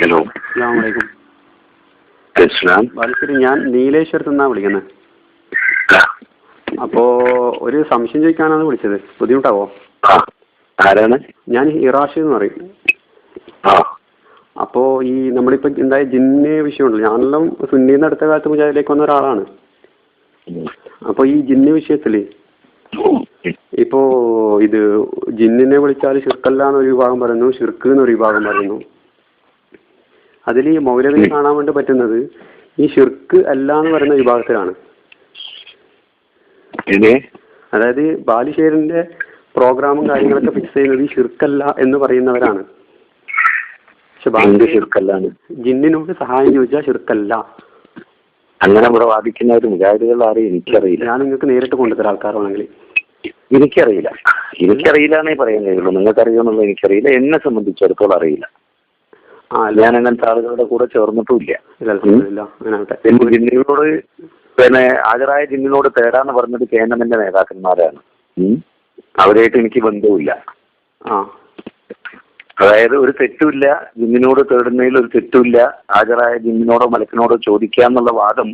Hello, അസ്സലാമലൈക്കും. വാലിശ്ശേരി, ഞാൻ നീലേശ്വരത്ത് നിന്നാണ് വിളിക്കുന്നത്. അപ്പോ ഒരു സംശയം ചോദിക്കാനാണ് വിളിച്ചത്. ബുദ്ധിമുട്ടാവോ? ആരാണ്? ഞാൻ ഇറാഷ് എന്ന് പറയും. അപ്പോ ഈ നമ്മളിപ്പോ എന്തായ ജിന്ന് വിഷയമുണ്ടല്ലോ, ഞാനെല്ലാം സുന്നിന്ന് അടുത്ത കാലത്ത് മുജാഹിദിലേക്ക് വന്ന ഒരാളാണ്. അപ്പൊ ഈ ജിന്ന് വിഷയത്തില് ഇപ്പോ ഇത് ജിന്നിനെ വിളിച്ചാൽ ഷിർക്കല്ല എന്നൊരു വിഭാഗം പറയുന്നു, ഷിർക്ക് എന്നൊരു വിഭാഗം പറയുന്നു. അതിൽ ഈ മൗലവിയെ കാണാൻ വേണ്ടി പറ്റുന്നത് ഈ ഷിർക്ക് അല്ല എന്ന് പറയുന്ന വിഭാഗത്തിലാണ്. അതായത് ബാലുശ്ശേരിന്റെ പ്രോഗ്രാമും കാര്യങ്ങളൊക്കെ ഫിക്സ് ചെയ്യുന്നത് ഈ ഷിർക്കല്ല എന്ന് പറയുന്നവരാണ്. ജിന്നിനോട് സഹായം ചോദിച്ചാൽ ഷിർക്കല്ല. അങ്ങനെ ഇവിടെ വാദിക്കുന്ന ഒരു മുജാഹിദുകൾ ആരെയും എനിക്കറിയില്ല. ഞാൻ നിങ്ങൾക്ക് നേരിട്ട് കൊണ്ടുതരാം ആൾക്കാരാണെങ്കിൽ. എനിക്കറിയില്ല എന്നേ പറയാൻ കഴിയുള്ളൂ. നിങ്ങൾക്ക് അറിയുമെന്നുള്ളത് എനിക്കറിയില്ല. എന്നെ സംബന്ധിച്ചിടത്തോളം അറിയില്ല. ഞാൻ അങ്ങനത്തെ ആളുകളുടെ കൂടെ ചേർന്നിട്ടുമില്ല. ജിന്നിനോട് പിന്നെ ഹാജരായ ജിന്നിനോട് തേടാന്ന് പറഞ്ഞത് കേന്ദ്രത്തിന്റെ നേതാക്കന്മാരാണ്. അവരായിട്ട് എനിക്ക് ബന്ധവുമില്ല. അതായത് ഒരു തെറ്റുമില്ല, ജിന്നിനോട് തേടുന്നതിൽ ഒരു തെറ്റുമില്ല. ഹാജരായ ജിന്നിനോടോ മലക്കിനോടോ ചോദിക്കാന്നുള്ള വാദം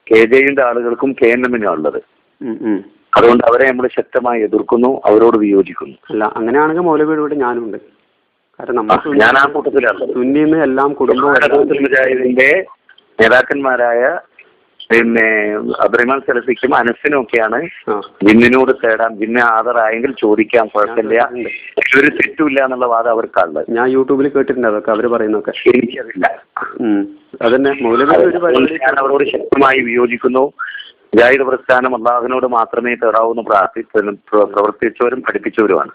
KJയുടെ ആളുകൾക്കും KNMനും ഉള്ളത്. അതുകൊണ്ട് അവരെ നമ്മൾ ശക്തമായി എതിർക്കുന്നു, അവരോട് വിയോജിക്കുന്നു. അല്ല, അങ്ങനെയാണെങ്കിൽ മൗലവിയുടെ ഞാനുണ്ട്. ഞാൻ ആ കൂട്ടത്തിലാണ്. സുന്നിന്ന് എല്ലാം മുജാഹിദിന്റെ നേതാക്കന്മാരായ പിന്നെ അബ്ദുറഹ്മാൻ സലഫിക്കും അനസിനും ഒക്കെയാണ് ജിന്നിനോട് തേടാം, ജിന്നെ ഹാജരായെങ്കിൽ ചോദിക്കാം, കുഴപ്പമില്ല, ഒരു തെറ്റുമില്ല എന്നുള്ള വാദം അവർക്കുള്ളത്. ഞാൻ യൂട്യൂബിൽ കേട്ടിട്ടുണ്ട് അതൊക്കെ, അവര് പറയുന്നൊക്കെ. എനിക്കറിയില്ല. അതന്നെ ഞാൻ അവരോട് ശക്തമായി വിയോജിക്കുന്നു. മുജാഹിദ് പ്രസ്ഥാനം അള്ളാഹുവിനോട് മാത്രമേ തേടാവൂന്ന് പ്രവർത്തിച്ചവരും പഠിപ്പിച്ചവരുമാണ്.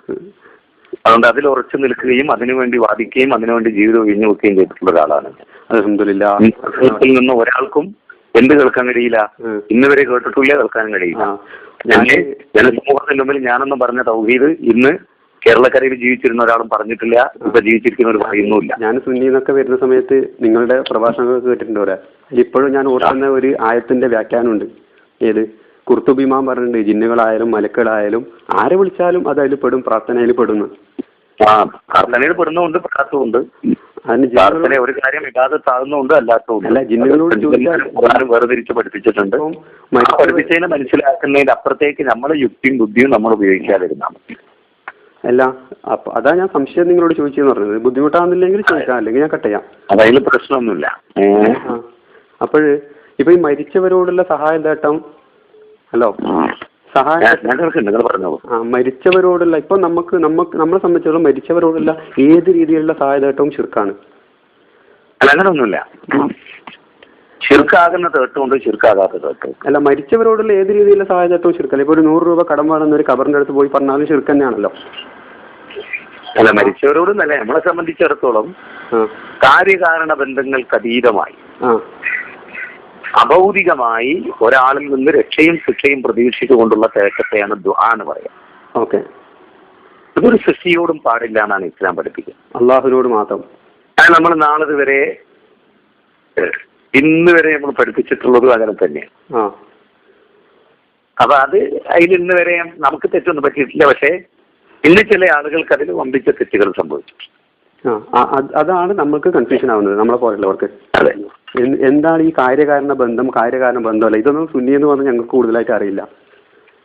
അതുകൊണ്ട് അതിൽ ഉറച്ചു നിൽക്കുകയും അതിനുവേണ്ടി വാദിക്കുകയും അതിനുവേണ്ടി ജീവിതം ഒഴിഞ്ഞു വെക്കുകയും ചെയ്തിട്ടുള്ള ഒരാളാണ്. അൽഹംദുലില്ലാഹ്. നിന്ന് ഒരാൾക്കും എന്ത് കേൾക്കാൻ കഴിയില്ല, ഇന്ന് വരെ കേട്ടിട്ടില്ല, കേൾക്കാനും കഴിയില്ല. ജനസമൂഹത്തിന്റെ മുമ്പിൽ ഞാനൊന്നും പറഞ്ഞ തൗഹീദ് ഇന്ന് കേരളക്കരയിൽ ജീവിച്ചിരുന്ന ഒരാളും പറഞ്ഞിട്ടില്ല, ഇപ്പൊ ജീവിച്ചിരിക്കുന്നവർ പറയുന്നുമില്ല. ഞാൻ സുന്നിന്നൊക്കെ വരുന്ന സമയത്ത് നിങ്ങളുടെ പ്രഭാഷണങ്ങൾ കേട്ടിട്ടുണ്ട്. ഇപ്പോഴും ഞാൻ ഓർക്കുന്ന ഒരു ആയത്തിന്റെ വ്യാഖ്യാനമുണ്ട്. ഏത് ഖുർത്തുബിമാൻ പറഞ്ഞിട്ടുണ്ട്, ജിന്നുകളായാലും മലക്കുകളായാലും ആരെ വിളിച്ചാലും അത് അതിൽ പെടും, പ്രാർത്ഥനയിൽ പെടുന്നു. പ്രാർത്ഥനയിൽ പെടുന്നുണ്ട്, പെടാത്തതുണ്ട്. പ്രാർത്ഥന ഒരു കാര്യം ഇടാതാകുന്നുണ്ട്, അല്ലാത്തതുണ്ട്. അല്ല, ജിന്നുകളോട് വേർതിരിച്ച് പഠിപ്പിച്ചിട്ടുണ്ട്. പഠിപ്പിച്ചതിനെ മനസ്സിലാക്കുന്നതിന് അപ്പുറത്തേക്ക് നമ്മളെ യുക്തിയും ബുദ്ധിയും നമ്മൾ ഉപയോഗിക്കാതിരുന്നാണ്. അല്ല, അപ്പൊ അതാ ഞാൻ സംശയം നിങ്ങളോട് ചോദിച്ചെന്ന് പറഞ്ഞത്. ബുദ്ധിമുട്ടാകുന്നില്ലെങ്കിൽ ചോദിക്കാം, അല്ലെങ്കിൽ ഞാൻ കട്ട് ചെയ്യാം. അതായത് പ്രശ്നമൊന്നുമില്ല. അപ്പോഴ് ഇപ്പൊ ഈ മരിച്ചവരോടുള്ള സഹായം തേട്ടം, ഹലോ, മരിച്ചവരോടുള്ള ഇപ്പൊ നമ്മളെ സംബന്ധിച്ചിടത്തോളം മരിച്ചവരോടുള്ള ഏത് രീതിയിലുള്ള സഹായതേട്ടവും ഷിർക്കാണ്. അങ്ങനൊന്നുമില്ല. ഷിർക്കാകുന്ന തേട്ടമുണ്ട്, ഷിർക്കാകാത്ത തേട്ടം. അല്ല, മരിച്ചവരോടുള്ള ഏത് രീതിയിലുള്ള സഹായതേട്ടവും ഷിർക്കല്ല. ഇപ്പൊ ഒരു 100 രൂപ കടം വേണമെന്ന് ഒരു ഖബറിന്റെ അടുത്ത് പോയി പറഞ്ഞാലും ഷിർക്ക് തന്നെയാണല്ലോ. അല്ല, മരിച്ചവരോടൊന്നല്ല, നമ്മളെ സംബന്ധിച്ചിടത്തോളം കാര്യകാരണ ബന്ധങ്ങൾക്ക് അതീതമായി അഭൗതികമായി ഒരാളിൽ നിന്ന് രക്ഷയും ശിക്ഷയും പ്രതീക്ഷിച്ചുകൊണ്ടുള്ള തേട്ടത്തെയാണ് ദുആ എന്ന് പറയാം. ഓക്കെ. ഇതൊരു സൃഷ്ടിയോടും പാടില്ല എന്നാണ് ഇസ്ലാം പഠിപ്പിക്കുന്നത്. അള്ളാഹുവിനോട് മാത്രം. നമ്മൾ നാളെ വരെ ഇന്ന് വരെ നമ്മൾ പഠിപ്പിച്ചിട്ടുള്ളതും അങ്ങനെ തന്നെയാണ്. അപ്പൊ അത് അതിൽ ഇന്ന് വരെ നമുക്ക് തെറ്റൊന്നും പറ്റിയിട്ടില്ല. പക്ഷെ ഇന്ന് ചില ആളുകൾക്ക് അതിൽ വമ്പിച്ച തെറ്റുകൾ സംഭവിച്ചു. അതാണ് നമ്മൾക്ക് കൺഫ്യൂഷൻ ആവുന്നത്, നമ്മളെ പോലുള്ളവർക്ക്. അതെ, എന്താണ് ഈ കാര്യകാരണ ബന്ധമല്ല, ഇതൊന്നും സുന്നി എന്ന് പറഞ്ഞാൽ ഞങ്ങൾക്ക് കൂടുതലായിട്ട് അറിയില്ല.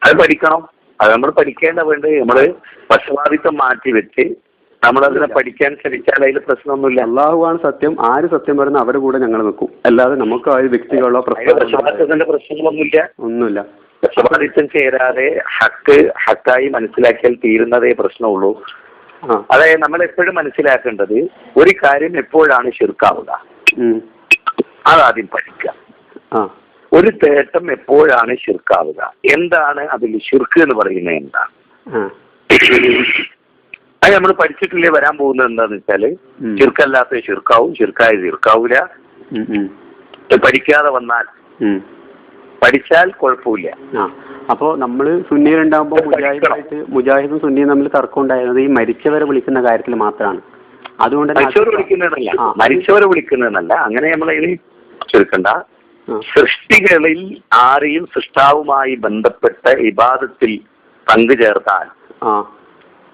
അത് പഠിക്കണം. അത് നമ്മൾ പഠിക്കേണ്ട വേണ്ടത്. നമ്മള് പക്ഷപാതിത്വം മാറ്റി വെച്ച് നമ്മളതിനെ പഠിക്കാൻ ശ്രമിച്ചാൽ അതിൽ പ്രശ്നമൊന്നുമില്ല. അള്ളാഹുവാണ് സത്യം, ആര് സത്യം പറയുന്ന അവരുടെ കൂടെ ഞങ്ങൾ നിൽക്കും. അല്ലാതെ നമുക്ക് ആ വ്യക്തികളോ പ്രശ്നങ്ങളൊന്നുമില്ല, ഒന്നുമില്ല. പക്ഷപാതിത്വം ചേരാതെ ഹക്കായി മനസ്സിലാക്കിയാൽ തീരുന്നതേ പ്രശ്നമുള്ളൂ. അതായത് നമ്മൾ എപ്പോഴും മനസ്സിലാക്കേണ്ടത് ഒരു കാര്യം എപ്പോഴാണ് ഷിർക്കാവുക, അതാദ്യം പഠിക്കുക. ഒരു തേട്ടം എപ്പോഴാണ് ഷിർക്കാവുക, എന്താണ് അതിൽ ഷിർക്ക് എന്ന് പറയുന്നത്, എന്താണ് അത് നമ്മൾ പഠിച്ചിട്ടില്ലേ. വരാൻ പോകുന്നത് എന്താന്ന് വെച്ചാല് ഷിർക്കല്ലാത്ത ഷിർക്കാവും, ഷിർക്കായ ഷിർക്കാവൂല. പഠിക്കാതെ വന്നാൽ, പഠിച്ചാൽ കുഴപ്പമില്ല. അപ്പോ നമ്മള് സുന്നിയിലുണ്ടാകുമ്പോ മുജാഹിദും സുന്നിയും തമ്മിൽ തർക്കം ഉണ്ടായിരുന്നത് ഈ മരിച്ചവരെ വിളിക്കുന്ന കാര്യത്തിൽ മാത്രമാണ്. അതുകൊണ്ട് മരിച്ചവരെ വിളിക്കുന്നതല്ല, അങ്ങനെ നമ്മളതിന് ചുരുക്കണ്ട. സൃഷ്ടികളിൽ ആരെയും സൃഷ്ടാവുമായി ബന്ധപ്പെട്ട ഇബാദത്തിൽ പങ്കുചേർത്താൽ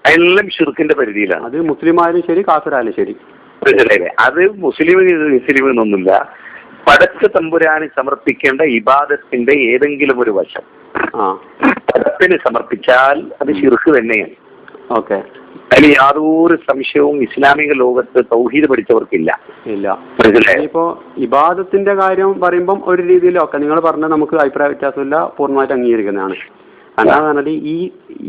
എല്ലാം ഷിർക്കിന്റെ പരിധിയിലാണ്. അത് മുസ്ലിമായാലും ശരി, കാഫിറായാലും ശരി. മനസ്സിലായില്ലേ? അത് മുസ്ലിം എന്നൊന്നുമില്ല. പടച്ച തമ്പുരാന് സമർപ്പിക്കേണ്ട ഇബാദത്തിന്റെ ഏതെങ്കിലും ഒരു വശം പടത്തിന് സമർപ്പിച്ചാൽ അത് ശിർക്ക് തന്നെയാണ്. ഓക്കെ, അതിൽ യാതൊരു സംശയവും ഇസ്ലാമിക ലോകത്ത് തൗഹീദ് പഠിച്ചവർക്കില്ല. ഇല്ല. ഇപ്പോ ഇബാദത്തിന്റെ കാര്യം പറയുമ്പം ഒരു രീതിയിലൊക്കെ നിങ്ങൾ പറഞ്ഞ നമുക്ക് അഭിപ്രായ വ്യത്യാസമില്ല, പൂർണ്ണമായിട്ട് അംഗീകരിക്കുന്നതാണ്. അല്ലാതെ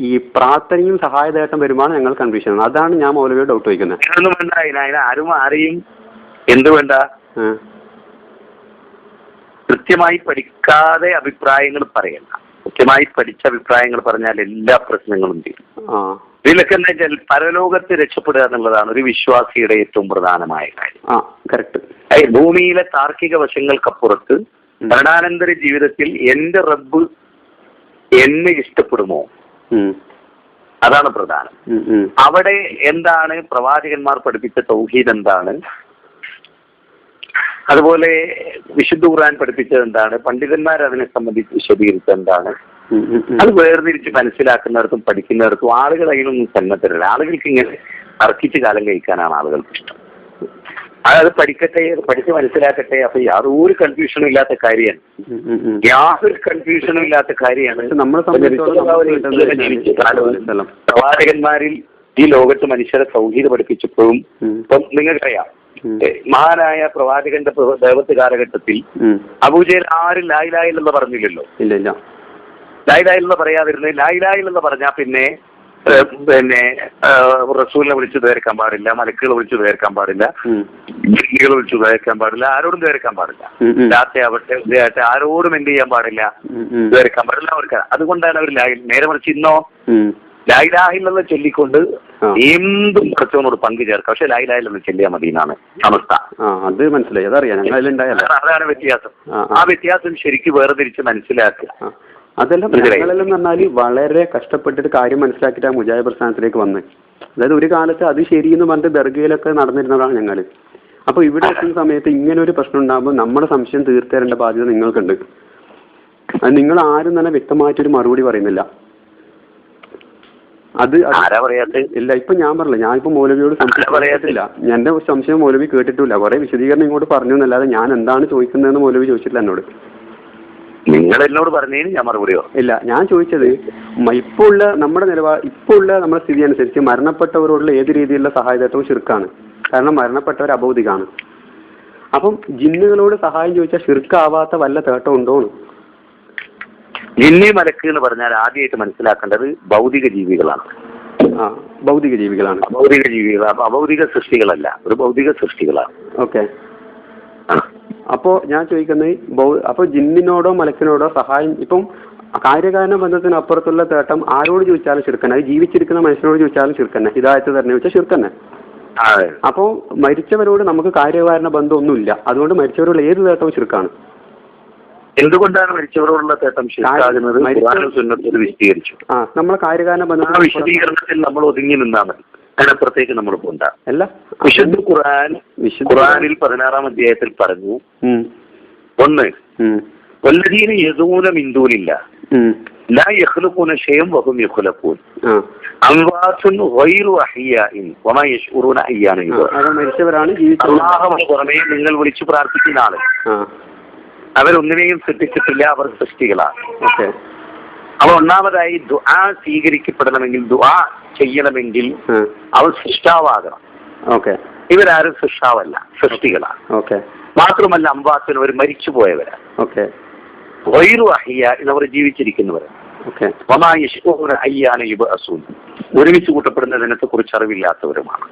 ഈ പ്രാർത്ഥനയും സഹായദേട്ടം വരുമ്പോൾ ഞങ്ങൾ കൺഫ്യൂഷൻ. അതാണ് ഞാൻ മൗലവിയോട് ഡൗട്ട് ചോദിക്കുന്നത്. ഒന്നും വേണ്ട, ആരും ആരെയും എന്ത് വേണ്ട, കൃത്യമായി പഠിക്കാതെ അഭിപ്രായങ്ങൾ പറയണ്ട. കൃത്യമായി പഠിച്ച അഭിപ്രായങ്ങൾ പറഞ്ഞാൽ എല്ലാ പ്രശ്നങ്ങളും തീരും. ഇതിലൊക്കെ എന്താ വെച്ചാൽ പരലോകത്ത് രക്ഷപ്പെടുക എന്നുള്ളതാണ് ഒരു വിശ്വാസിയുടെ ഏറ്റവും പ്രധാനമായ കാര്യം. ഭൂമിയിലെ താർക്കിക വശങ്ങൾക്കപ്പുറത്ത് മരണാനന്തര ജീവിതത്തിൽ എന്റെ റബ്ബ് എന്നെ ഇഷ്ടപ്പെടുമോ, അതാണ് പ്രധാനം. അവിടെ എന്താണ് പ്രവാചകന്മാർ പഠിപ്പിച്ച തൗഹീദ് എന്താണ്, അതുപോലെ വിശുദ്ധ ഖുർആൻ പഠിപ്പിച്ചത് എന്താണ്, പണ്ഡിതന്മാർ അതിനെ സംബന്ധിച്ച് വിശദീകരിച്ചത് എന്താണ്, അത് വേർതിരിച്ച് മനസ്സിലാക്കുന്നിടത്തും പഠിക്കുന്നിടത്തും ആളുകൾ അതിനൊന്നും സന്നദ്ധരല്ല. ആളുകൾക്ക് ഇങ്ങനെ തർക്കിച്ച് കാലം കഴിക്കാനാണ് ആളുകൾക്ക് ഇഷ്ടം. അത് പഠിക്കട്ടെ, പഠിച്ച് മനസ്സിലാക്കട്ടെ. അപ്പൊ യാതൊരു കൺഫ്യൂഷനും ഇല്ലാത്ത കാര്യമാണ്, യാതൊരു കൺഫ്യൂഷനും ഇല്ലാത്ത കാര്യമാണ്. പ്രവാചകന്മാരിൽ ഈ ലോകത്ത് മനുഷ്യരെ തൗഹീദ് പഠിപ്പിച്ചപ്പോഴും ഇപ്പം നിങ്ങൾക്കറിയാം, മഹാനായ പ്രവാചകന്റെ ദേവത്ത് കാലഘട്ടത്തിൽ അബൂജഹൽ ആരും ലാ ഇലാഹ ഇല്ലല്ലാഹ് പറഞ്ഞില്ലല്ലോ. ലാ ഇലാഹ ഇല്ലല്ലാഹ് പറയാതിരുന്നത്, ലാ ഇലാഹ ഇല്ലല്ലാഹ് പറഞ്ഞാൽ പിന്നെ റസൂലിനെ വിളിച്ചു തേർക്കാൻ പാടില്ല, മലക്കുകളെ വിളിച്ചു തേർക്കാൻ പാടില്ല, ജിന്നുകളെ വിളിച്ചു തേർക്കാൻ പാടില്ല, ആരോടും തേർക്കാൻ പാടില്ല. രാത്രിയാവട്ടെ ഉദയാവട്ടെ ആരോടും എന്ത് ചെയ്യാൻ പാടില്ല, തേർക്കാൻ പാടില്ല അവർക്ക്. അതുകൊണ്ടാണ് അവർ നേരെ മറിച്ച് ഇന്നോ ലാ ഇലാഹ ഇല്ലല്ലാഹ് ചൊല്ലിക്കൊണ്ട് എന്തും കുറച്ചവനോട് പങ്കു ചേർക്കാം. പക്ഷെ ലാ ഇലാഹ ഇല്ലല്ലാഹ് ചൊല്ലിയാൽ മതി എന്നാണ് അവസ്ഥ. അത് മനസ്സിലായി, അതാണ് വ്യത്യാസം. ആ വ്യത്യാസം ശരിക്കും വേർതിരിച്ച് മനസ്സിലാക്കുക. അതെല്ലാം ഞങ്ങളെല്ലാം പറഞ്ഞാൽ വളരെ കഷ്ടപ്പെട്ടിട്ട് കാര്യം മനസ്സിലാക്കിയിട്ട് ആ മുജാഹിദ് പ്രസ്ഥാനത്തിലേക്ക് വന്നത്. അതായത് ഒരു കാലത്ത് അത് ശരിയെന്ന് പറഞ്ഞിട്ട് ദർഗയിലൊക്കെ നടന്നിരുന്നതാണ് ഞങ്ങൾ. അപ്പോൾ ഇവിടെ എത്തുന്ന സമയത്ത് ഇങ്ങനെ ഒരു പ്രശ്നം ഉണ്ടാകുമ്പോൾ നമ്മുടെ സംശയം തീർത്തു തരേണ്ട ബാധ്യത നിങ്ങൾക്കുണ്ട്. അത് നിങ്ങൾ ആരും തന്നെ വ്യക്തമായിട്ടൊരു മറുപടി പറയുന്നില്ല. അത് ഇല്ല, ഇപ്പൊ ഞാൻ പറഞ്ഞില്ല, ഞാനിപ്പോ മൗലവിയോട് സംശയത്തില്ല. എന്റെ സംശയം മൗലവി കേട്ടിട്ടില്ല. കുറെ വിശദീകരണം ഇങ്ങോട്ട് പറഞ്ഞു എന്നല്ലാതെ ഞാൻ എന്താണ് ചോദിക്കുന്നതെന്ന് മൗലവി ചോദിച്ചിട്ടില്ല എന്നോട്. നിങ്ങൾ എന്നോട് പറഞ്ഞതിന് ഞാൻ മറുപടിയോ ഇല്ല. ഞാൻ ചോദിച്ചത് ഇപ്പോ ഉള്ള നമ്മുടെ സ്ഥിതി അനുസരിച്ച് മരണപ്പെട്ടവരോടുള്ള ഏത് രീതിയിലുള്ള സഹായതത്വവും ശിർക്കാണ്. കാരണം മരണപ്പെട്ടവർ അബൗദികാണ്. അപ്പം ജിന്നുകളോട് സഹായം ചോദിച്ചാൽ ശിർക്കാവാത്ത വല്ല തേട്ടം ഉണ്ടോന്ന്? ജിന്നി മലക്ക് എന്ന് പറഞ്ഞാൽ ആദ്യമായിട്ട് മനസ്സിലാക്കേണ്ടത് ഭൗതിക ജീവികളാണ്. ഭൗതിക ജീവികളാണ്, ഭൗതിക ജീവികളാണ്, അഭൗതിക സൃഷ്ടികളല്ല, ഒരു ഭൗതിക സൃഷ്ടികളാണ്. ഓക്കെ. അപ്പോ ഞാൻ ചോദിക്കുന്നത്, അപ്പൊ ജിന്നിനോടോ മലക്കിനോടോ സഹായം ഇപ്പം കാര്യകാരണ ബന്ധത്തിന് അപ്പുറത്തുള്ള തേട്ടം ആരോട് ചോദിച്ചാലും ശിർക്കന്നെ, അത് ജീവിച്ചിരിക്കുന്ന മനുഷ്യനോട് ചോദിച്ചാലും ശിർക്കന്നെ, ഹിദായത്ത് തന്നെ ചോദിച്ചാൽ ശിർക്കന്നെ. അപ്പോ മരിച്ചവരോട് നമുക്ക് കാര്യകാരണ ബന്ധം ഒന്നുമില്ല, അതുകൊണ്ട് മരിച്ചവരോട് ഏത് തേട്ടവും ശിർക്കാണ്. എന്തുകൊണ്ടാണ് മരിച്ചവരോടുള്ള തേട്ടം ശിർക്കാകുന്നത്? വിശദീകരിച്ചു. നമ്മളെ കാര്യകാരണ ബന്ധം വിശദീകരണത്തിൽ നമ്മൾ ഒതുങ്ങി നിന്നാൽ മതി, അതിനപ്പുറത്തേക്ക് നമ്മൾ പോകണ്ട. അല്ല, വിശുദ്ധ ഖുർആനിൽ 16-ാം അധ്യായത്തിൽ പറഞ്ഞു, ഒന്ന് വല്ലദീന യദൂന മിൻ ദൂനില്ലാഹ് ലാ യഖ്ലുഖൂന ശൈഅൻ വഹും യഖ്ലുഖൂൻ അംവാതുൻ ഗൈറു അഹ്യാഇൻ വമാ യശ്ഉറൂന അയ്യാന യുബഅസൂൻ. അല്ലാഹുവിന് പുറമെ നിങ്ങൾ വിളിച്ചു പ്രാർത്ഥിക്കുന്ന ആള് അവരൊന്നിനെയും സൃഷ്ടിച്ചിട്ടില്ല, അവർ സൃഷ്ടികളാണ്. അവ ഒന്നാമതായി ദുആ സ്വീകരിക്കപ്പെടണമെങ്കിൽ, ദുആ ചെയ്യണമെങ്കിൽ അവർ സൃഷ്ടാവാകണം. ഇവരാരും സൃഷ്ടാവല്ല, സൃഷ്ടികളാണ്. മാത്രമല്ല അംവാത്തിന് അവർ മരിച്ചുപോയവരാണ്. അവർ ജീവിച്ചിരിക്കുന്നവരാണ്. ഒരുമിച്ച് കൂട്ടപ്പെടുന്ന ദിനത്തെ കുറിച്ച് അറിവില്ലാത്തവരുമാണ്.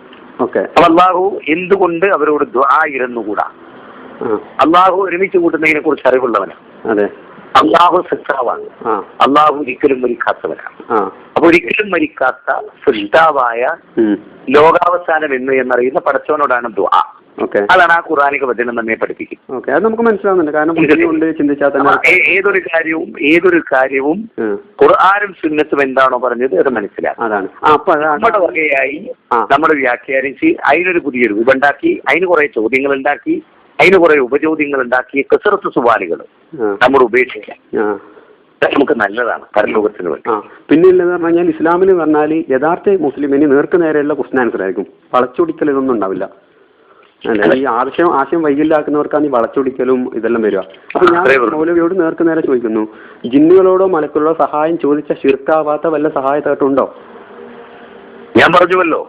അപ്പൊ അല്ലാഹു എന്തുകൊണ്ട് അവരോട് ദുആ ഇരുന്നുകൂടാ? അല്ലാഹു ഒരുമിച്ച് കൂട്ടുന്നതിനെ കുറിച്ച് അറിവുള്ളവനാണ്. അള്ളാഹു സൃഷ്ടാവാണ്. അള്ളാഹു ഒരിക്കലും മരിക്കാത്തവനാണ്. അപ്പൊ ഒരിക്കലും മരിക്കാത്ത സൃഷ്ടാവായ ലോകാവസാനം എന്നറിയുന്ന പടച്ചവനോടാണ് ദുആ. അതാണ് ആ ഖുർആനിക വചനം നമ്മെ പഠിപ്പിക്കുന്നത്. അത് നമുക്ക് മനസ്സിലാവുന്നുണ്ട്. കാരണം ഏതൊരു കാര്യവും ഖുർആനും സുന്നത്തും എന്താണോ പറഞ്ഞത് അത് മനസ്സിലാക്കും. നമ്മുടെ വകയായി നമ്മൾ വ്യാഖ്യാനിച്ച് അതിനൊരു പുതിയ രൂപമുണ്ടാക്കി, അതിന് കുറെ ചോദ്യങ്ങൾ ഉണ്ടാക്കി, അതിന് കുറെ ഉപചോദ്യങ്ങൾ ഉണ്ടാക്കി, കസറത്ത് സുവാലികൾ നമ്മൾ ഉപേക്ഷിക്കാം. നമുക്ക് നല്ലതാണ് പരലോകത്തിന് വേണ്ടി. പിന്നെ ഇല്ലെന്ന് പറഞ്ഞാൽ ഇസ്ലാമിൽ പറഞ്ഞാൽ യഥാർത്ഥ മുസ്ലിമിന് നേർക്ക് നേരെയുള്ള ക്വസ്റ്റ്യൻ ആൻസർ ആയിരിക്കും. വളച്ചൊടിക്കൽ ഇതൊന്നും ഉണ്ടാവില്ല. അല്ല, ഈ ആശയം വൈകല്യാക്കുന്നവർക്കാണ് ഈ വളച്ചൊടിക്കലും ഇതെല്ലാം വരിക. അപ്പൊ ഞാൻ മൗലവിയോട് നേർക്ക് നേരെ ചോദിക്കുന്നു, ജിന്നുകളോടോ മലക്കുകളോടോ സഹായം ചോദിച്ച ശിർക്കാവാത്ത വല്ല സഹായത്തായിട്ടുണ്ടോ? ഞാൻ പറഞ്ഞുവല്ലോ,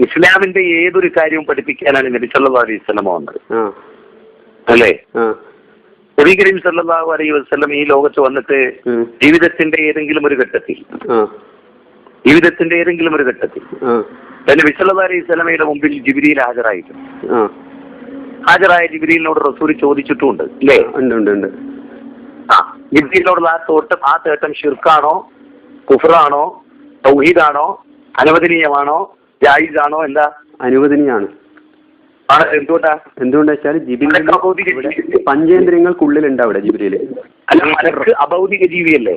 ഇസ്ലാമിന്റെ ഏതൊരു കാര്യവും പഠിപ്പിക്കാനാണ് നബി സല്ലല്ലാഹു അലൈഹി വസല്ലം വന്നത്, അല്ലേ? നബി കരീം സല്ലല്ലാഹു അലൈഹി വസല്ലം ഈ ലോകത്ത് വന്നിട്ട് ജീവിതത്തിന്റെ ഏതെങ്കിലും ഒരു ഘട്ടത്തിൽ നബി സല്ലല്ലാഹു അലൈഹി വസല്ലമയുടെ മുമ്പിൽ ജിബ്രീൽ ഹാജരായ ജിബ്രീലിനോട് റസൂൽ ചോദിച്ചിട്ടുമുണ്ട്, അല്ലേ? ജിബ്രീലിനോടുള്ള ആ തേട്ടം ഷിർക്കാണോ, കുഫ്റാണോ, തൗഹീദാണോ, അനുവദനീയമാണോ, ജായിസാണോ? എന്താ? അനുവദനീയാണ്. എന്തുകൊണ്ടാ വെച്ചാൽ ജിബ്രീൽ പഞ്ചേന്ദ്രിയങ്ങൾക്കുള്ളിലുണ്ട് അവിടെ ജിബ്രീല്. അഭൗതിക ജീവിയല്ലേ?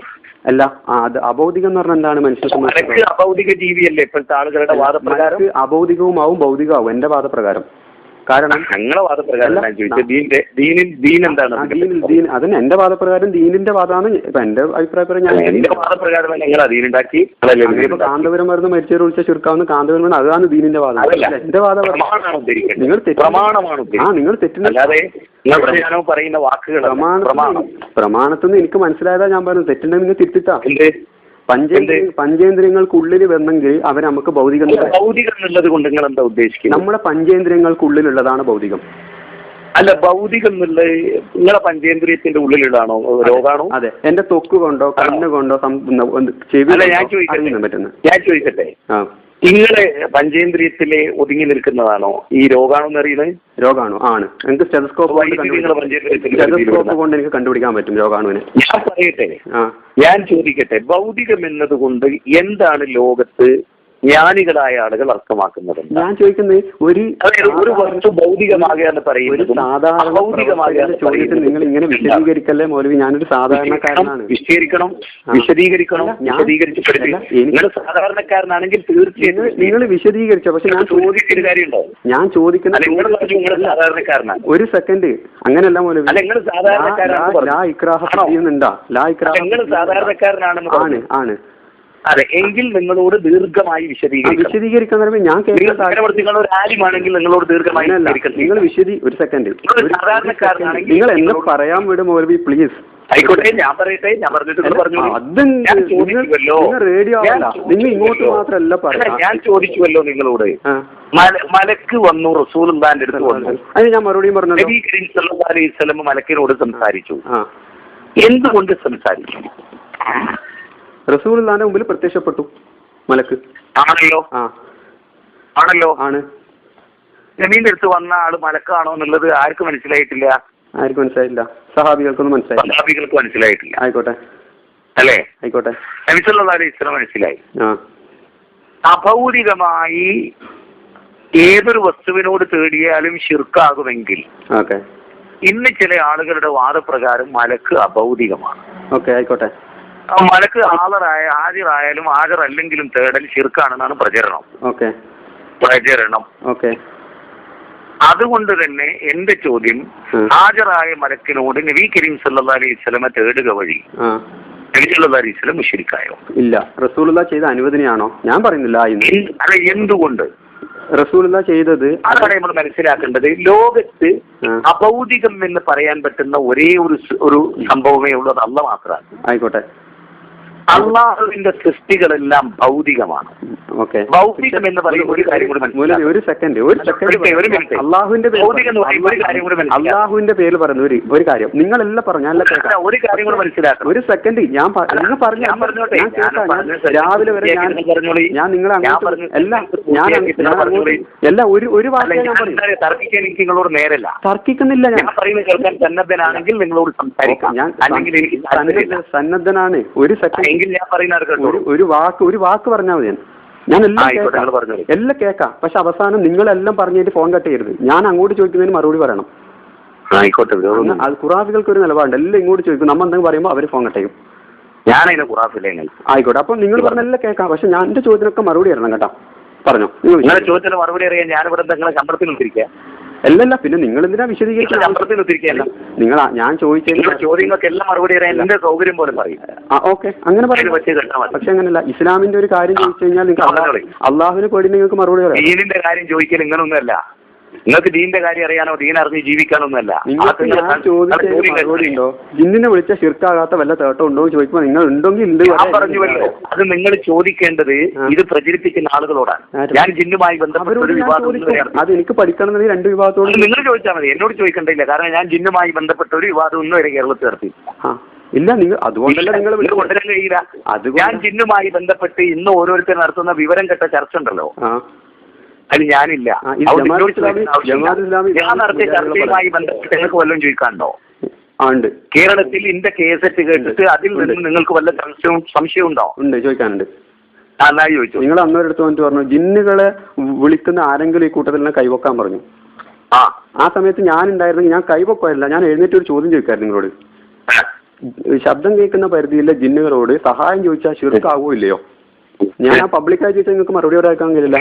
അല്ല, അത് അഭൗതികം എന്ന് പറഞ്ഞാൽ എന്താണ്? മനുഷ്യ അഭൗതിക ജീവിയല്ലേ ഇപ്പോഴത്തെ ആളുകളുടെ വാദപ്രകാരം? അഭൗതികവും ആവും ഭൗതികമാവും എന്റെ വാദപ്രകാരം. കാരണം ഞങ്ങളെ വാദപ്രകാരം അതിന് എന്റെ വാദപ്രകാരം ദീനിന്റെ വാദമാണ്. ഇപ്പൊ എന്റെ അഭിപ്രായപ്രകാരം എന്റെ വാദപ്രകാരം ദീനുണ്ടാക്കി കാന്തപുരം മരുന്ന് മരിച്ചവർ വിളിച്ച ചുരുക്കാവുന്ന കാന്തപുരം മരുന്ന് അതാണ് ദീനിന്റെ വാദം. എന്റെ വാദം നിങ്ങൾ നിങ്ങൾ തെറ്റില്ലാതെ പറയുന്ന വാക്കുകൾ പ്രമാണത്തിന്ന് എനിക്ക് മനസ്സിലായതാ ഞാൻ പറഞ്ഞു. തെറ്റുണ്ടെങ്കിൽ നിങ്ങൾ തിരുത്തിട്ടാ. പഞ്ചേന്ദ്രിയങ്ങൾക്കുള്ളിൽ വന്നെങ്കിൽ അവർ നമുക്ക് ഭൗതികം എന്നുള്ളത് കൊണ്ട് നിങ്ങൾ എന്താ ഉദ്ദേശിക്കുന്നത്? നമ്മുടെ പഞ്ചേന്ദ്രിയങ്ങൾക്കുള്ളിലുള്ളതാണ് ഭൗതികം. അല്ല, ഭൗതികം എന്നുള്ളത് നിങ്ങളെ പഞ്ചേന്ദ്രിയത്തിന്റെ ഉള്ളിലുള്ളതാണോ? രോഗാണോ? അതെ, എന്റെ തൊക്ക് കൊണ്ടോ കണ്ണ് കൊണ്ടോ ചെവി ഞാൻ ചോദിക്കട്ടെ, നിങ്ങളെ പഞ്ചേന്ദ്രിയത്തിലെ ഒതുങ്ങി നിൽക്കുന്നതാണോ ഈ രോഗാണോ എന്നറിയുന്നത്? രോഗാണു ആണ്. എനിക്ക് സ്റ്റെതസ്കോപ്പ് കൊണ്ട് എനിക്ക് കണ്ടുപിടിക്കാൻ പറ്റും രോഗാണുവിനെ. ഞാൻ പറയട്ടെ, ഞാൻ ചോദിക്കട്ടെ, ഭൗതികം എന്നതുകൊണ്ട് എന്താണ് ലോകത്ത് ജ്ഞാനികളായ ആളുകൾ അർത്ഥമാക്കുന്നത്? ഞാൻ ചോദിക്കുന്നത് ഒരു വസ്തു ഭൗതികമാകുക എന്ന് പറയുന്നത് നിങ്ങൾ ഇങ്ങനെ വിശദീകരിക്കല്ലേ മൗലവി? ഞാനൊരു സാധാരണക്കാരനാണ്. വിശദീകരിച്ച് നിങ്ങൾ സാധാരണക്കാരനാണെങ്കിൽ തീർച്ചയായും നിങ്ങൾ വിശദീകരിച്ചോ. പക്ഷെ ഞാൻ ചോദിക്കുന്ന കാര്യമുണ്ടോ? ഞാൻ ചോദിക്കുന്ന സാധാരണക്കാരനാണ്. ഒരു സെക്കൻഡ്, അങ്ങനെയല്ല മൗലവി. നിങ്ങൾ സാധാരണക്കാരനാണെന്ന് ആണ്. അതെ, എങ്കിൽ നിങ്ങളോട് ദീർഘമായി വിശദീകരിക്കാൻ ഞാൻ ഒരു ആലിമാണെങ്കിൽ നിങ്ങളോട് ദീർഘമായി നിങ്ങൾ ഒരു സെക്കൻഡ്, നിങ്ങൾ എന്നെ പറയാൻ വിടും മൗലവി പ്ലീസ്. ആയിക്കോട്ടെ, ഞാൻ പറയട്ടെ. ഞാൻ റേഡിയോ നിങ്ങൾ ഇങ്ങോട്ട് മാത്രമല്ല പറയാം. ഞാൻ ചോദിച്ചുവല്ലോ നിങ്ങളോട്, മലക്ക് വന്നു റസൂലുള്ളാഹിന്റെ അടുത്ത് വന്നു. അത് ഞാൻ മറുപടിയും പറഞ്ഞു. നബി കരീം സല്ലല്ലാഹു അലൈഹി വസല്ലം മലക്കിനോട് സംസാരിച്ചു. എന്തുകൊണ്ട് സംസാരിച്ചു? റസൂലുള്ളാഹിന്റെ മുമ്പിൽ പ്രത്യക്ഷപ്പെട്ടു മലക്ക്. ആണല്ലോ. നബീന്റെ അടുത്ത് വന്ന ആള് മലക്കാണോ എന്നുള്ളത് ആർക്ക് മനസ്സിലായിട്ടില്ല? ആർക്കും മനസ്സിലായില്ല. സഹാബികൾക്കൊന്നും മനസ്സിലായിട്ടില്ല. ആയിക്കോട്ടെ, അല്ലേ? ആയിക്കോട്ടെ. നബി സല്ലല്ലാഹു അലൈഹി വസല്ലം മനസ്സിലായി. അഭൗതികമായി ഏതൊരു വസ്തുവിനോട് തേടിയാലും ശിർക്കാകുമെങ്കിൽ ഇന്ന് ചില ആളുകളുടെ വാദപ്രകാരം മലക്ക് അഭൗതികമാണ്. ആയിക്കോട്ടെ. മലക്ക് ഹാജരായാലും ഹാജറല്ലെങ്കിലും തേടൽ ശിർക്കാണെന്നാണ് പ്രചരണം. അതുകൊണ്ട് തന്നെ എന്റെ ചോദ്യം, ഹാജരായ മലക്കിനോട് നബി കരീം സല്ലല്ലാഹു അലൈഹി വസല്ലം തേടുക വഴി നബി സല്ലല്ലാഹു അലൈഹി വസല്ലം മുശ്രിക്കായോ? ഇല്ല. റസൂലുള്ളാഹി ചെയ്ത അനുവദനീയാണോ? ഞാൻ പറയുന്നില്ല. എന്തുകൊണ്ട്? റസൂലുള്ളാഹി ചെയ്തത് അതാണ് നമ്മൾ മനസ്സിലാക്കേണ്ടത്. ലോകത്ത് അഭൗതികം എന്ന് പറയാൻ പറ്റുന്ന ഒരേ ഒരു സംഭവമേ ഉള്ളത് അല്ലാഹ് മാത്രമാണ്. ആയിക്കോട്ടെ. അള്ളാഹുവിന്റെ സൃഷ്ടികളെല്ലാം ഭൗതികമാണ്. ഭൗതികം എന്ന് പറയുന്ന ഒരു കാര്യം കൂടി മനസ്സിലാക്കുക. ഒരു സെക്കൻഡ് അള്ളാഹുവിന്റെ പേര് പറയുന്ന ഒരു കാര്യം നിങ്ങളെല്ലാം പറഞ്ഞു. ഒരു കാര്യം കൂടി മനസ്സിലാക്കുക. ഒരു സെക്കൻഡ് ഞാൻ രാവിലെ വരെ ഞാൻ നിങ്ങളെ ഒരു വാക്ക് ഞാൻ തർക്കിക്കാൻ എനിക്ക് നിങ്ങളോട് നേരല്ല. തർക്കിക്കുന്നില്ല. ഞാൻ പറയുന്നത് കേൾക്കാൻ സന്നദ്ധനാണെങ്കിൽ നിങ്ങളോട് സംസാരിക്കാം. അല്ലെങ്കിൽ എനിക്ക് സന്നദ്ധനാണ്. ഒരു സെക്കൻഡ് ഒരു വാക്ക് പറഞ്ഞാൽ മതി. ഞാൻ എല്ലാം കേൾക്കാം. പക്ഷെ അവസാനം നിങ്ങളെല്ലാം പറഞ്ഞിട്ട് ഫോൺ കട്ട് ചെയ്യരുത്. ഞാൻ അങ്ങോട്ട് ചോദിക്കുന്നതിന് മറുപടി പറയണം. അത് ഖുറാഫികൾക്ക് ഒരു നിലപാടുണ്ട്. എല്ലാം ഇങ്ങോട്ട് ചോദിക്കും. നമ്മൾ എന്തെങ്കിലും പറയുമ്പോൾ അവർ ഫോൺ കട്ട് ചെയ്യും. ഞാനതിനെ ഖുറാഫില്ല. ആയിക്കോട്ടെ. അപ്പൊ നിങ്ങൾ പറഞ്ഞെല്ലാം കേൾക്കാം. പക്ഷെ ഞാൻ എന്റെ ചോദ്യത്തിനൊക്കെ മറുപടി തരണം കേട്ടോ. പറഞ്ഞോ. നിങ്ങളുടെ ചോദ്യത്തിന് മറുപടി അറിയാൻ ഞാനിവിടെ നിങ്ങളെ ശമ്പളത്തിൽ നിർത്തിരിക്കുക. അല്ലല്ല, പിന്നെ നിങ്ങൾ എന്തിനാ വിശദീകരിക്കാൻ? നിങ്ങൾ ഞാൻ ചോദിച്ച ചോദ്യങ്ങൾക്ക് എല്ലാം മറുപടി അറിയാൻ എന്റെ സൗകര്യം പോലെ പറയും. ഓക്കെ, അങ്ങനെ പറയും. പക്ഷെ അങ്ങനല്ല. ഇസ്ലാമിന്റെ ഒരു കാര്യം ചോദിച്ചു കഴിഞ്ഞാൽ നിങ്ങൾക്ക് അള്ളാഹുവിനെ പേടി നിങ്ങൾക്ക് മറുപടി പറയാം. ദീനിന്റെ കാര്യം ചോദിക്കൽ ഇങ്ങനൊന്നുമല്ല. നിങ്ങൾക്ക് ദീന്റെ കാര്യം അറിയാനോ ദീൻ അറിഞ്ഞ് ജീവിക്കാനൊന്നുമല്ല. നിങ്ങൾക്ക് ഞാൻ ചോദിച്ചോ ജിന്നിനെ വിളിച്ച ശിർക്കാകാത്ത വല്ല തേട്ടം ഉണ്ടോ എന്ന് ചോദിക്കുമ്പോൾ നിങ്ങൾ ഉണ്ടെങ്കിൽ ഉണ്ട്. ഞാൻ പറഞ്ഞുവല്ലോ, അത് നിങ്ങൾ ചോദിക്കേണ്ടത് ഇത് പ്രചരിപ്പിക്കുന്ന ആളുകളോടാണ്. ഞാൻ ജിന്നുമായി ബന്ധപ്പെട്ട ഒരു വിവാദം അത് എനിക്ക് പഠിക്കണമെന്ന് 2 വിഭാഗത്തോട് നിങ്ങൾ ചോദിച്ചാൽ മതി, എന്നോട് ചോദിക്കേണ്ടില്ല. കാരണം ഞാൻ ജിന്നുമായി ബന്ധപ്പെട്ട ഒരു വിവാദം ഇന്ന് വരെ കേരളത്തിൽ നടത്തി ഇല്ല. നിങ്ങൾ അതുകൊണ്ടല്ല നിങ്ങൾ കൊണ്ടുവരാൻ കഴിയില്ല. ഞാൻ ജിന്നുമായി ബന്ധപ്പെട്ട് ഇന്ന് ഓരോരുത്തർ നടത്തുന്ന വിവരം കെട്ട ചർച്ച ഉണ്ടല്ലോ, അതിൽ ഞാനില്ല. ഞാൻ നടത്തിയ ചർച്ചയുമായി ബന്ധപ്പെട്ട് നിങ്ങൾക്ക് വല്ലതും ചോദിക്കാനുണ്ടോ? കേരളത്തിൽ ഇന്റെ കേസറ്റ് കേട്ടിട്ട് അതിൽ നിന്ന് നിങ്ങൾക്ക് വല്ല സംശയം ഉണ്ടോ? ഉണ്ട്, ചോദിക്കാനുണ്ട്. നന്നായി ചോദിച്ചു. നിങ്ങൾ അന്നൊരിടത്ത് വന്നിട്ട് പറഞ്ഞു ജിന്നുകളെ വിളിക്കുന്ന ആരെങ്കിലും ഈ കൂട്ടത്തിൽ തന്നെ കൈവക്കാൻ പറഞ്ഞു. ആ സമയത്ത് ഞാൻ ഉണ്ടായിരുന്നെങ്കിൽ ഞാൻ കൈവക്കുമായില്ല, ഞാൻ എഴുന്നേറ്റ് ഒരു ചോദ്യം ചോദിക്കായിരുന്നു നിങ്ങളോട്. ശബ്ദം കേൾക്കുന്ന പരിധിയിലെ ജിന്നുകളോട് സഹായം ചോദിച്ചാൽ ശിർക്കാവോ ഇല്ലയോ? ഞാൻ ആ പബ്ലിക്കായി ചോദിച്ചാൽ നിങ്ങൾക്ക് മറുപടി പറയാൻ കഴിയില്ല.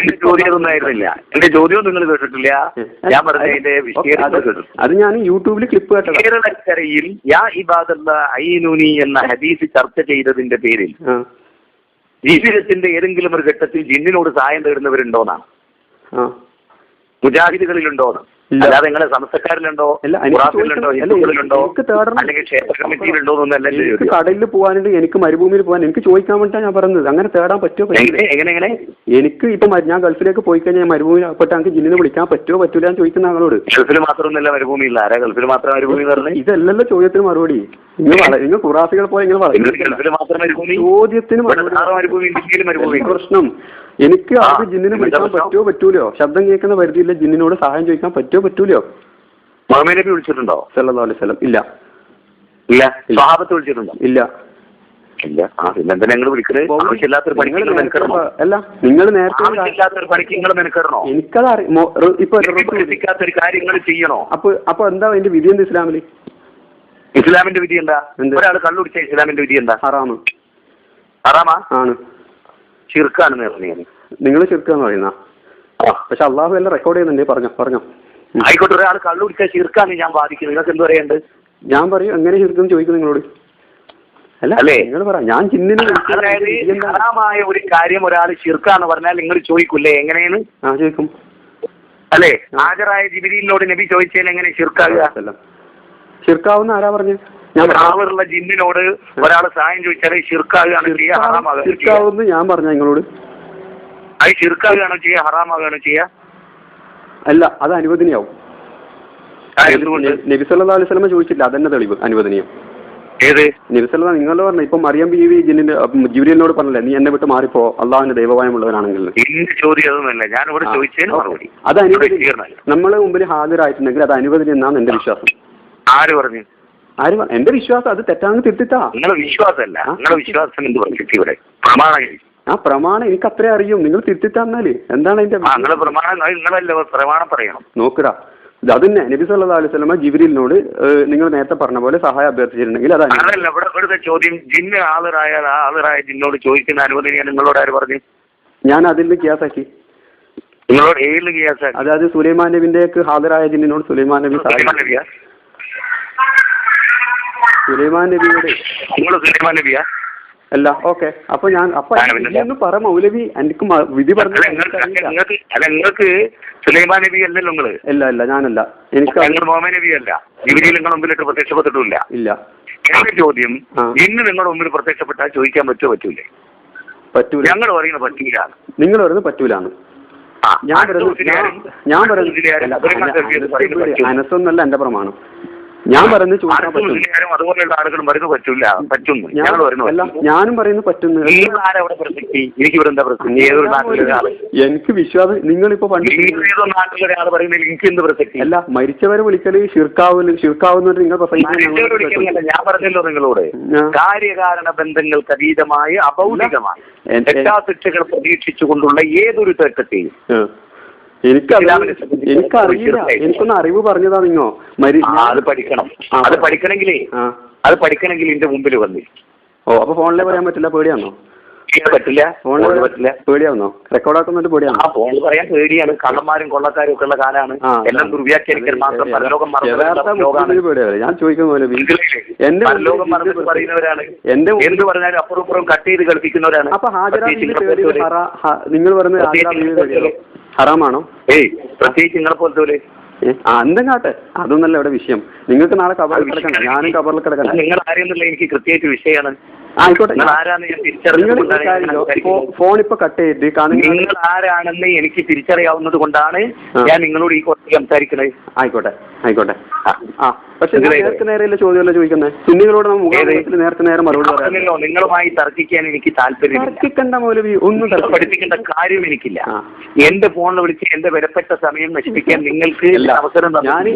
എന്റെ ചോദ്യം നിങ്ങൾ കേട്ടിട്ടില്ല. അത് ഞാൻ യൂട്യൂബിൽ ക്ലിപ്പ് കേട്ടത്. കേരളക്കരയിൽ യാ ഇബാദല്ല ഐനൂനി എന്ന ഹദീസ് ചർച്ച ചെയ്തതിന്റെ പേരിൽ ജീവിതത്തിന്റെ ഏതെങ്കിലും ഒരു ഘട്ടത്തിൽ ജിന്നിനോട് സഹായം തേടുന്നവരുണ്ടോന്നാണ്. മുജാഹിദുകളിലുണ്ടോന്ന്, അല്ലാതെ നിങ്ങളെ സംസ്ഥക്കാരിലുണ്ടോ, ഖുറാനിലുണ്ടോ, ഹിന്ദുക്കളിലുണ്ടോ, അല്ലെങ്കിൽ ക്ഷേത്ര കമ്മിറ്റിയിലുണ്ടോ എന്നല്ല. കടലിൽ പോകാനുണ്ട്, എനിക്ക് മരുഭൂമിയിൽ പോകാൻ, എനിക്ക് ചോദിക്കാൻ വേണ്ടിട്ടാണ് ഞാൻ പറഞ്ഞത്. അങ്ങനെ തേടാൻ പറ്റുമോ? എങ്ങനെ എനിക്ക് ഇപ്പൊ ഞാൻ ഗൾഫിലേക്ക് പോയി കഴിഞ്ഞാൽ മരുഭൂമിയിൽ അപ്പോട്ട് എനിക്ക് ജിന്നിനെ വിളിക്കാൻ പറ്റുമോ പറ്റൂല എന്ന് ചോദിക്കുന്ന ആളോട്. ഗൾഫിൽ മാത്രമൊന്നുമില്ല മരുഭൂമിയില്ല. ആരാ ഗൾഫിൽ മാത്രം മരുഭൂമി പറഞ്ഞു? ഇതല്ലല്ലോ ചോദ്യത്തിന് മറുപടി. നിങ്ങൾ ഖുറാഫികൾ പോലെ ഗൾഫിൽ മാത്രം മരുഭൂമി, ചോദ്യത്തിന് മരുഭൂമി പ്രശ്നം. എനിക്ക് അത് ജിന്നിനെ വിളിക്കാൻ പറ്റുമോ പറ്റൂലോ? ശബ്ദം കേൾക്കുന്ന പരിധിയില്ല ജിന്നിനോട് സഹായം ചോദിക്കാൻ പറ്റുമോ പറ്റൂലോ? മുഹമ്മദ് നബി വിളിച്ചിട്ടുണ്ടോ? സല്ലല്ലാഹു അലൈഹി വസല്ലം ഇല്ല. ഇല്ല. സ്വഹാബത്ത് വിളിച്ചിട്ടുണ്ടോ? ഇല്ല. ഇല്ല. പിന്നെന്താ നിങ്ങൾ വിളിക്കുന്നത്? ആവശ്യമില്ലാത്തൊരു പണിക്ക് നിങ്ങൾ മെനക്കെടണോ? അല്ല, നിങ്ങൾ നേരത്തെ ആവശ്യമില്ലാത്തൊരു പണിക്ക് നിങ്ങൾ മെനക്കെടണോ? എനിക്കത് ഇപ്പൊ ഒരു കാര്യങ്ങൾ ചെയ്യണോ? അപ്പൊ എന്താ അതിന്റെ വിധി എന്താ ഇസ്ലാമില്? ഇസ്ലാമിന്റെ വിധി എന്താ? ഒരാൾ കള്ളുടിച്ച ഇസ്ലാമിന്റെ വിധി എന്താ? ഹറാമ്. ഹറാമാ? ആണ്. ശിർക്കാണെന്ന് പറഞ്ഞു. നിങ്ങൾ ശിർക്കാന്ന് പറയുന്ന, പക്ഷെ അള്ളാഹു എല്ലാം റെക്കോർഡ് ചെയ്യുന്നുണ്ട്. പറഞ്ഞോ ആയിക്കോട്ടെ. ഒരാൾ കള്ളുടിച്ച ശിർക്കാന്ന് ഞാൻ ബാധിക്കുന്നത്, നിങ്ങൾക്ക് എന്ത് പറയേണ്ടത്? ഞാൻ പറയും എങ്ങനെ ശിർക്കെന്ന് ചോദിക്കും നിങ്ങളോട്. അല്ലേ നിങ്ങൾ പറ. ഞാൻ ജിന്നിനെ അതായത് ഹറാമായ ഒരു കാര്യം ഒരാൾ ശിർക്കാന്ന് പറഞ്ഞാൽ നിങ്ങൾ ചോദിക്കൂല്ലേ എങ്ങനെയാണ്? ചോദിക്കും. അല്ലേ? ഹാജരായ ജിബ്രീലിനോട് നബി ചോദിച്ചാൽ എങ്ങനെ ശിർക്കാകുക? ശിർക്കാവുന്ന ആരാ പറഞ്ഞു? ഞാൻ റാവറുള്ള ജിന്നിനോട് ഒരാൾ സഹായം ചോദിച്ചാൽ ശിർക്കാകുകയാണോ ചെയ്യുക, ഹറാമാകുകയാണോ? ഞാൻ പറഞ്ഞ നിങ്ങളോട് അത് ശിർക്കാകുകയാണോ ചെയ്യുക, ഹറാമാകുകയാണോ ചെയ്യുക? അല്ല, അത് അനുവദനീയാവും. നബി സല്ലല്ലാഹു അലൈഹി വസല്ലം ചോദിച്ചില്ല, അതന്നെ തെളിവ് അനുവദനീയം. ഏത് നബി സല്ലല്ലാഹു? നിങ്ങൾ പറഞ്ഞു ഇപ്പൊ മറിയം ബീവി ജിബ്രീലിനോട് പറഞ്ഞല്ലേ നീ എന്നെ വിട്ട് മാറിപ്പോ അള്ളാഹുവിന്റെ ദൈവഭയമുള്ളവനാണെങ്കിൽ. അത് അനുവദനീയം. നമ്മളെ മുമ്പിൽ ഹാജരായിട്ടുണ്ടെങ്കിൽ അത് അനുവദനീയം എന്നാണ് എന്റെ വിശ്വാസം. ആര് പറഞ്ഞു? എന്റെ വിശ്വാസം. അത് തെറ്റാണെന്ന് തിരുത്തിത്താ. നിങ്ങളുടെ വിശ്വാസമല്ല, നിങ്ങളുടെ വിശ്വാസം എന്ത് ഇവിടെ പ്രമാണം? ആ പ്രമാണം എനിക്ക് അത്രേ അറിയും. നിങ്ങൾ തിരുത്തിത്താന്നാല് എന്താണ് അതിന്റെ പ്രമാണം പറയണം. നോക്കടാ, അതന്നെ നബി സല്ലല്ലാഹു അലൈഹി വസല്ലം ജിബ്രീലിനോട് നിങ്ങൾ നേരത്തെ പറഞ്ഞ പോലെ സഹായം അഭ്യർത്ഥിച്ചിട്ടുണ്ടെങ്കിൽ അതല്ല. ഇവിടുത്തെ ചോദ്യം ജിന്ന് ആളുറായ ജിന്നോട് ചോദിക്കുന്ന അനുവദനീയാണ് നിങ്ങളോട് ആര് പറഞ്ഞു? ഞാൻ അതിൽ കിയാസാക്കി. നിങ്ങളോട് ഏതിൽ കിയാസാക്കി? അതായത് സുലൈമാൻ നബിന്റെ ഹാജരായ ജിന്നിനോട് സുലൈമാൻ നബി സുലൈമാൻ നബിയോട് സുലൈമാൻ നബിയാ? അല്ല. ഓക്കെ. അപ്പൊ ഞാൻ പറ മൗലവി എനിക്ക് വിധി പറഞ്ഞു. നിങ്ങൾക്ക് സുലൈമാൻ നബി അല്ലല്ലോ നിങ്ങള്? അല്ല ഞാനല്ല. എനിക്ക് മുഹമ്മദ് നബി അല്ല. ജിബ്രീൽ നിങ്ങളുടെ മുമ്പിലിട്ട് പ്രത്യക്ഷപ്പെട്ടിട്ടില്ല. ഇല്ല. എന്റെ ചോദ്യം, ഇന്ന് നിങ്ങളുടെ മുമ്പിൽ പ്രത്യക്ഷപ്പെട്ടാൽ ചോദിക്കാൻ പറ്റുമോ പറ്റൂലേ? പറ്റൂല. ഞങ്ങൾ പറയുന്നത് പറ്റൂല. നിങ്ങൾ പറയുന്നത് പറ്റൂലാന്ന്. ഞാൻ പറയുന്നത് അനസൊന്നല്ല എന്റെ പ്രമാണം. ഞാൻ പറയുന്നത് ചോദിക്കാൻ പറ്റും. അതുപോലെയുള്ള ആളുകളും പറയുന്നത് പറ്റൂല, പറ്റുന്നു. ഞാനും പറയുന്നത് പറ്റുന്നു. എനിക്ക് വിശ്വാസം. നിങ്ങളിപ്പോ പണ്ട് നാട്ടിലൊരാൾ പറയുന്നത് എനിക്ക് എന്ത് പ്രസക്തി? അല്ല, മരിച്ചവരെ വിളിക്കല് ഷിർക്കാവുന്ന നിങ്ങൾ ഞാൻ പറഞ്ഞല്ലോ നിങ്ങളോട്. കാര്യകാരണ ബന്ധങ്ങൾക്ക് അതീതമായി അഭൗതികമായി എല്ലാ ശിക്ഷകൾ പ്രതീക്ഷിച്ചുകൊണ്ടുള്ള ഏതൊരു തേട്ടത്തെയും എനിക്കറിയില്ല. എനിക്കൊന്ന് അറിവ് പറഞ്ഞതാ നിങ്ങോ. അത് പഠിക്കണം. അത് പഠിക്കണമെങ്കിൽ എന്റെ മുമ്പിൽ വന്നി. അപ്പൊ ഫോണിലെ പറയാൻ പറ്റില്ല? പേടിയാണോ? പറ്റില്ല. ഫോണിൽ പറ്റില്ല. പേടിയാവുന്നോ? റെക്കോർഡാക്കുന്നിട്ട് പേടിയാണോ? ഫോണിൽ പറയാൻ പേടിയാണ്. കള്ളന്മാരും കൊള്ളക്കാരും ഒക്കെ ഉള്ള കാലാണ്. എല്ലാം ദുർവ്യാഖ്യാനിക്കൽ മാത്രം. പരലോകം ഞാൻ ചോദിക്കുന്ന എന്റെ പരലോകം മറന്നിട്ട് പറയുന്നവരാണ്. എന്ത് പറഞ്ഞാലും അപ്പുറം കട്ട് ചെയ്ത് കളിപ്പിക്കുന്നവരാണ്. അപ്പൊ ഹാജരാ നിങ്ങൾ പറയുന്നത് ഹറാമാണോ? പ്രത്യേകിച്ച് നിങ്ങളെ പോലത്തെ എന്തും കാട്ടെ, അതൊന്നല്ല ഇവിടെ വിഷയം. നിങ്ങൾക്ക് നാളെ കബറിൽ കിടക്കണം, ഞാനും കബറിൽ കിടക്കണം. നിങ്ങൾ ആരെന്നുള്ള എനിക്ക് കൃത്യമായിട്ട് വിഷയമാണ്. ആയിക്കോട്ടെ, ആരാന്ന് ഞാൻ തിരിച്ചറിയുന്നത് ഫോൺ ഇപ്പൊ കട്ട് ചെയ്തിട്ട് നിങ്ങൾ ആരാണെന്ന് എനിക്ക് തിരിച്ചറിയാവുന്നത് കൊണ്ടാണ് ഞാൻ നിങ്ങളോട് ഈ കുറച്ച് സംസാരിക്കുന്നത്. ആയിക്കോട്ടെ ആയിക്കോട്ടെ. പക്ഷെ നേരത്തെ നേരെയല്ലേ ചോദ്യമല്ല ചോദിക്കുന്നത്. സുന്നികളോട് മുഖാമുഖത്തിൽ നേരത്തെ നേരെ മറുപടി പറയാമല്ലോ. നിങ്ങളുമായി തർക്കിക്കാൻ എനിക്ക് താല്പര്യം. തർക്കിക്കണ്ട മൗലവി, ഒന്നും പഠിപ്പിക്കേണ്ട കാര്യം എനിക്കില്ല. എന്റെ ഫോണിൽ വിളിച്ച് എന്റെ വിലപ്പെട്ട സമയം നശിപ്പിക്കാൻ നിങ്ങൾക്ക് അവസരം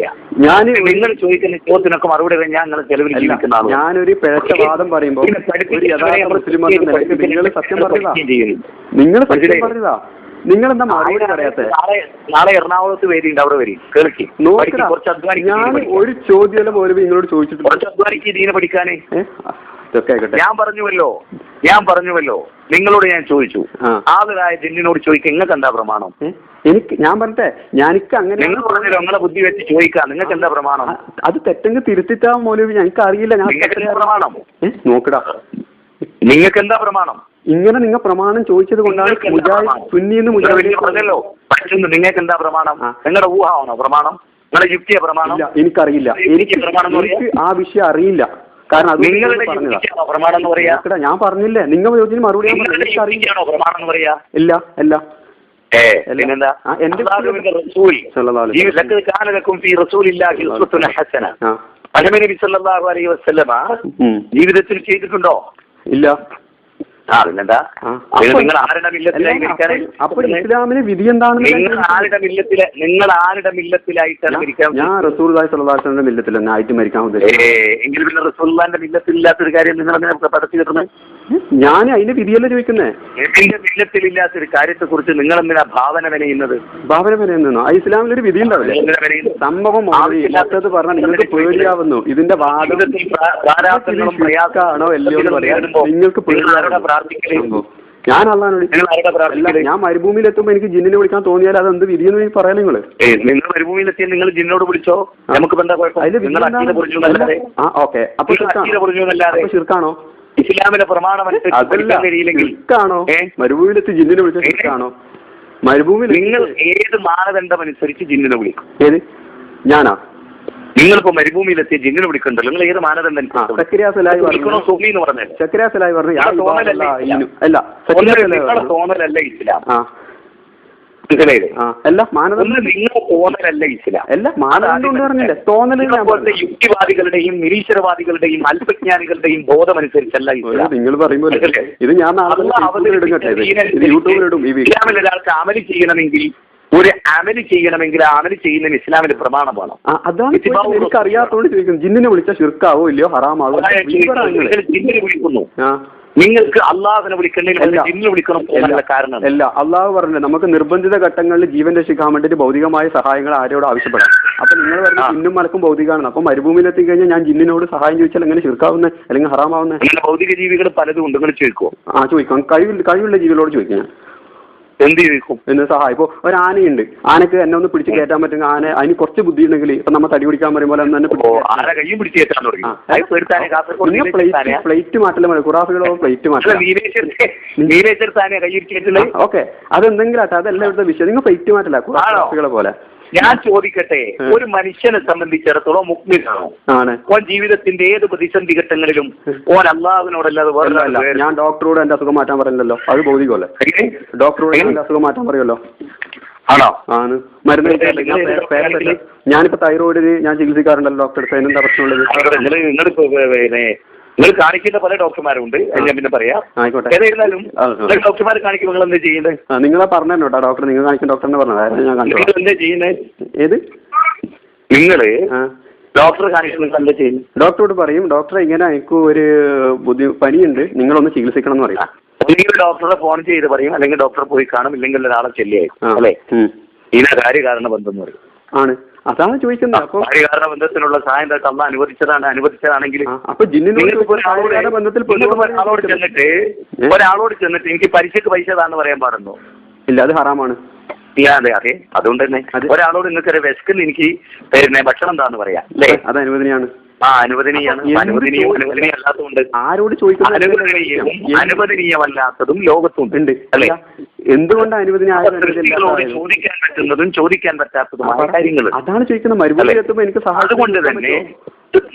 ഞാൻ നിങ്ങൾ ചോദിക്കുന്ന ചോദ്യത്തിനൊക്കെ മറുപടി ഞാൻ നിങ്ങളെ ചെലവിൽ ജീവിക്കുന്ന ആളാണ്. ഞാനൊരു പിഴച്ച വാദം പറയുമ്പോൾ ഒരു യഥാർത്ഥ മുസ്ലിം നിങ്ങൾ സത്യം പറഞ്ഞതാ, നിങ്ങൾ സത്യം പറഞ്ഞതാ, നിങ്ങൾ എന്താ മറുപടി പറയാത്തെ? നാളെ എറണാകുളത്ത് വേദിയുണ്ട്, അവിടെ വരും കേൾക്കി. ഞാൻ ഒരു ചോദ്യമല്ല പോലും നിങ്ങളോട് ചോദിച്ചിട്ട് കുറച്ച് അധ്വാനിക്ക് ദീന പഠിക്കാനേ. ഞാൻ പറഞ്ഞുവല്ലോ നിങ്ങളോട് ഞാൻ ചോദിച്ചു, ആളുകളായ ജിന്നിനോട് ചോദിക്കുക നിങ്ങൾക്ക് എന്താ പ്രമാണം? എനിക്ക് ഞാൻ പറഞ്ഞേ, ഞാനിക്ക് അങ്ങനെ നിങ്ങൾ പറഞ്ഞല്ലോ നിങ്ങളെ ബുദ്ധി വെച്ച് ചോദിക്കാം, നിങ്ങൾക്ക് എന്താ പ്രമാണം? അത് തെറ്റെങ്കിൽ തിരുത്തിട്ടാ മൗലവി, ഞങ്ങൾക്ക് അറിയില്ല. ഞാൻ പ്രമാണം നോക്കടാ, നിങ്ങൾക്ക് എന്താ പ്രമാണം? ഇങ്ങനെ നിങ്ങൾ പ്രമാണം ചോദിച്ചത് കൊണ്ടാണ് പറഞ്ഞല്ലോ പറ്റുന്നു. നിങ്ങൾക്ക് എന്താ പ്രമാണം? നിങ്ങളുടെ ഊഹാണോ പ്രമാണം? നിങ്ങളുടെ യുക്തിയ പ്രമാണം? എനിക്കറിയില്ല, എനിക്ക് ആ വിഷയം അറിയില്ല. കാരണം അത് നിങ്ങളുടെ പ്രമാണം എന്ന് പറയാ. ഞാൻ പറഞ്ഞില്ലേ, നിങ്ങൾ ചോദിച്ചതിന് മറുപടി പ്രമാണം എന്ന് പറയാ. ഇല്ല അല്ല പിന്നെന്താ? ജീവിതത്തിൽ ചെയ്തിട്ടുണ്ടോ? ഇല്ല. പിന്നെന്താ? നിങ്ങൾ ആരുടെ മില്ലത്തിലായി ഇസ്ലാമിന് വിധി എന്താണെന്ന് നിങ്ങൾ ആരുടെ മില്ലത്തിലായിട്ടാണ് മരിക്കാൻ? ഞാൻ റസൂലുള്ളാഹി സ്വല്ലല്ലാഹു അലൈഹി വസല്ലം മില്ലത്തിൽ തന്നെ ആയിട്ട് മരിക്കാൻ ഉദ്ദേശിച്ചത്. എങ്കിൽ പിന്നെ റസൂലുള്ളാഹിന്റെ മില്ലത്തിലില്ലാത്തൊരു കാര്യം നിങ്ങൾ അങ്ങനെ പടച്ചു കിട്ടുന്നത്? ഞാൻ അതിന്റെ വിധിയല്ല ചോദിക്കുന്നേ. എന്റെ മില്ലത്തിലില്ലാത്തൊരു കാര്യത്തെ കുറിച്ച് നിങ്ങൾ എന്തിനാ ഭാവന വിനയുന്നത്? ഭാവന വിനയുന്നോ? ആ ഇസ്ലാമിലൊരു വിധി ഉണ്ടാവില്ലേ? സംഭവം മറ്റത് പറഞ്ഞാൽ നിങ്ങൾക്ക് പേടിയാവുന്നു. ഇതിന്റെ വാദം ആണോ അല്ലയോ എന്ന് പറയാൻ നിങ്ങൾക്ക് പേടിയാവുന്നു. ഞാൻ അള്ളാനോട് ഞാൻ മരുഭൂമിയിൽ എത്തുമ്പോ എനിക്ക് ജിന്നിനെ വിളിക്കാൻ തോന്നിയാൽ അത് എന്ത് വിധിയെന്ന് പറയാൻ നിങ്ങൾ മരുഭൂമിയിലെത്തിയ നിങ്ങൾ ജിന്നോട് വിളിച്ചോ, നമുക്ക് അപ്പൊ ശിർക്കാണോ? ഇസ്ലാമിലെ പ്രമാണം ശിർക്കാണോ? മരുഭൂമിയിലെത്തി ജിന്നിനെ വിളിച്ച ശിർക്കാണോ? മരുഭൂമിയിൽ നിങ്ങൾ ഏത് മാനദണ്ഡം അനുസരിച്ച് ജിന്നിനെ വിളിക്കും? ഏത്? ഞാനാ? നിങ്ങളിപ്പോ മരുഭൂമിയിലെത്തിയ ജിന്നിനെ വിളിക്കണ്ടല്ലോ, നിങ്ങൾ ഏത് മാനദണ്ഡം? തോന്നലല്ല ഇസ്ലാം. നിങ്ങളുടെ തോന്നലല്ല ഇസ്ലാം. യുക്തിവാദികളുടെയും നിരീശ്വരവാദികളുടെയും അല്പജ്ഞാനികളുടെയും ബോധമനുസരിച്ചല്ല ഇസ്ലാം. നിങ്ങൾ പറയുമ്പോൾ ഇത് ഞാൻ ഇസ്ലാമിൽ ഒരാൾക്ക് അമല് ചെയ്യണമെങ്കിൽ ആ അമല് ചെയ്യുന്നതിന് ഇസ്ലാമിന്റെ പ്രമാണം വേണം. അതാണ് എനിക്ക് അറിയാത്തോണ്ട് ചോദിക്കുന്നു. ജിന്നിനെ വിളിച്ചാൽ ശിർക്കാവോ ഇല്ലയോ ഹറാമാവോ? ജിന്നിനെ വിളിക്കുന്നു, നിങ്ങൾക്ക് അള്ളാഹുവിനെ വിളിക്കണമെങ്കിൽ ജിന്നിനെ വിളിക്കണം എന്നുള്ള കാരണം അല്ല. അള്ളാഹു പറഞ്ഞില്ല നമുക്ക് നിർബന്ധിത ഘട്ടങ്ങളിൽ ജീവൻ രക്ഷിക്കാൻ വേണ്ടിയിട്ട് ഭൗതികമായ സഹായങ്ങൾ ആരോട് ആവശ്യപ്പെടാം. അപ്പൊ നിങ്ങൾ പറഞ്ഞ ജിന്നും മലക്കും ഭൗതികമാണ്. അപ്പൊ മരുഭൂമിയിൽ എത്തിക്കഴിഞ്ഞാൽ ഞാൻ ജിന്നിനോട് സഹായം ചോദിച്ചാൽ എങ്ങനെ ശിർക്കാവുന്നത് അല്ലെങ്കിൽ ഹറാമാവുന്നത്? ഭൗതിക ജീവികൾ പലതും ഉണ്ട്, നിങ്ങൾ ചോദിക്കുമോ? ചോദിക്കാം. കഴിവുള്ള ജീവികളോട് ചോദിക്കും ഞാൻ. എന്ത് ചോദിക്കും? എന്ന് സഹായം. ഇപ്പൊ ഒരു ആനയുണ്ട്, ആനക്ക് എന്നെ ഒന്ന് പിടിച്ച് കയറ്റാൻ പറ്റും. ആന അതിന് കുറച്ച് ബുദ്ധി ഉണ്ടെങ്കിൽ ഇപ്പൊ നമ്മ തടി പിടിക്കാൻ പറയുമ്പോൾ പ്ലേറ്റ് മാറ്റല മതി. ഖുറാഫികളോ പ്ലേറ്റ് മാറ്റം. ഓക്കെ, അതെന്തെങ്കിലും ആട്ടെ, അതല്ല ഇവിടുത്തെ വിഷയം. നിങ്ങൾ പ്ലേറ്റ് മാറ്റല ഖുറാഫികളെ പോലെ. ഞാൻ ചോദിക്കട്ടെ, ഒരു മനുഷ്യനെ സംബന്ധിച്ചിടത്തോളം മുഅ്മിനാണോ? ആണ്. ഓൻ ജീവിതത്തിന്റെ ഏത് പ്രതിസന്ധി ഘട്ടങ്ങളിലും ഓൻ അള്ളാഹുവിനോടല്ലാതെ വേറെ. ഞാൻ ഡോക്ടറോട് എന്റെ അസുഖം മാറ്റാൻ പറയുന്നല്ലോ, അത് ഭൗതികമല്ലേ? ഡോക്ടറോട് എന്റെ അസുഖം മാറ്റാൻ പറയുമല്ലോ. ആണോ? ആണ്. മരുന്ന് ഞാനിപ്പോ തൈറോയിഡിന് ഞാൻ ചികിത്സിക്കാറുണ്ടല്ലോ ഡോക്ടർ. അതിനെന്താ പ്രശ്നമുള്ളത്? നിങ്ങൾ കാണിക്കുന്ന പല ഡോക്ടർമാരുണ്ട്, ഞാൻ പിന്നെ പറയാം. ഏതായിരുന്നാലും ഡോക്ടർമാരെ കാണിക്കുമ്പോൾ നിങ്ങൾ എന്താ ചെയ്യുന്നത്? നിങ്ങളെ പറഞ്ഞോ ഡോക്ടർ, നിങ്ങൾ കാണിക്കുന്ന ഡോക്ടറിനെ പറഞ്ഞത് ഞാൻ കണ്ടു. എന്താ ചെയ്യുന്നത്? ഏത്? നിങ്ങള് ഡോക്ടറെ കാണിക്കുന്നത് എന്താ ചെയ്യുന്നത്? ഡോക്ടറോട് പറയും, ഡോക്ടറെ ഇങ്ങനെ എനിക്ക് ഒരു പനിയുണ്ട്, നിങ്ങളൊന്ന് ചികിത്സിക്കണം എന്ന് പറയും. ഒന്നുകിൽ ഡോക്ടറെ ഫോൺ ചെയ്ത് പറയും, അല്ലെങ്കിൽ ഡോക്ടറെ പോയി കാണും, ഇല്ലെങ്കിൽ ഒരാളെ ചെല്ലിയായിരിക്കും അല്ലേ? ഇതിനെ കാര്യകാരണ ബന്ധം എന്ന് പറയും. ആണ്, അതാണ് ചോദിക്കുന്നത്. അപ്പൊ കാര്യകാരണ ബന്ധത്തിനുള്ള സഹായം അള്ളാഹ് അനുവദിച്ചതാണെങ്കിൽ അപ്പൊ ഒരാളോട് ചെന്നിട്ട് എനിക്ക് പലിശക്ക് പൈസ താന്ന് പറയാൻ പാടുണ്ടോ? ഇല്ല, അത് ഹറാമാണ്. അതെ, അതുകൊണ്ട് തന്നെ ഒരാളോട് നിങ്ങൾക്ക് വിശക്കുന്ന എനിക്ക് ഭക്ഷണം എന്താന്ന് പറയാം അല്ലേ? അത് അനുവദനീയാണ്. അനുവദനീയമല്ലാത്തതുണ്ട്. ആരോട് ചോദിക്കുന്നത്? അനുവദനീയമല്ലാത്തതും ലോകത്തുണ്ട് അല്ലേ? എന്തുകൊണ്ടാണ് അനുവദനീയമായത്? ചോദിക്കാൻ പറ്റുന്നതും ചോദിക്കാൻ പറ്റാത്തതുമായ കാര്യങ്ങൾ അതാണ് ചോദിക്കുന്നത്. മരുഭൂമിയിൽ എത്തുമ്പോൾ എനിക്ക് അതുകൊണ്ട് തന്നെ